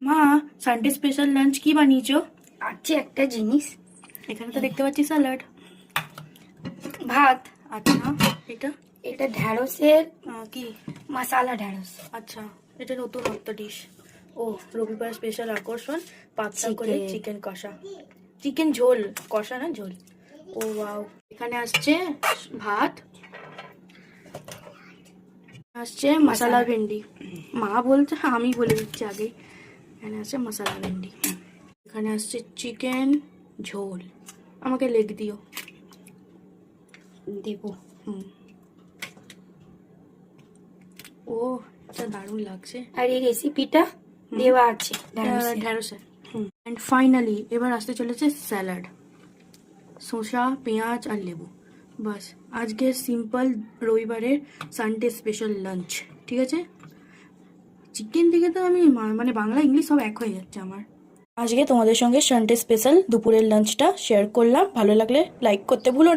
মা, Sunday special lunch কি বানিয়েছো? আছে একটা জিনিস, এখানে তো দেখতে পাচ্ছি স্যালাড। ভাত। আচ্ছা, এটা এটা ঢ্যাঁড়সের কি? মশালা ঢ্যাঁড়স। আচ্ছা, এটা নতুন একটা ডিশ। ও, রবিবার স্পেশাল আকর্ষণ, পাতলা করে Chicken. চিকেন কষা, চিকেন ঝোল, কষা না ঝোল। ও ওয়াও, এখানে আসছে ভাত, আসছে মশলা ভেন্ডি। মা বলছে, আমি বলে দিচ্ছি আগে। এখানে আসছে মশলা ভেন্ডি, এখানে আসছে চিকেন ঝোল। আমাকে লেগ দিও। দেবো। ও, এটা দারুণ লাগছে। আর এই রেসিপিটা দেওয়া আছে ঢ্যাঁড়সের। ঢ্যাঁড়সে। অ্যান্ড ফাইনালি এবার আসতে চলেছে স্যালাড, শসা, পেঁয়াজ আর লেবু। বাস, আজকের সিম্পল রবিবারের সানডে স্পেশাল লাঞ্চ। ঠিক আছে, চিকেন থেকে তো আমি মানে বাংলা ইংলিশ সব এক হয়ে যাচ্ছে আমার। আজকে তোমাদের সঙ্গে সানডে স্পেশাল দুপুরের লাঞ্চটা শেয়ার করলাম। ভালো লাগলে লাইক করতে ভুলো না।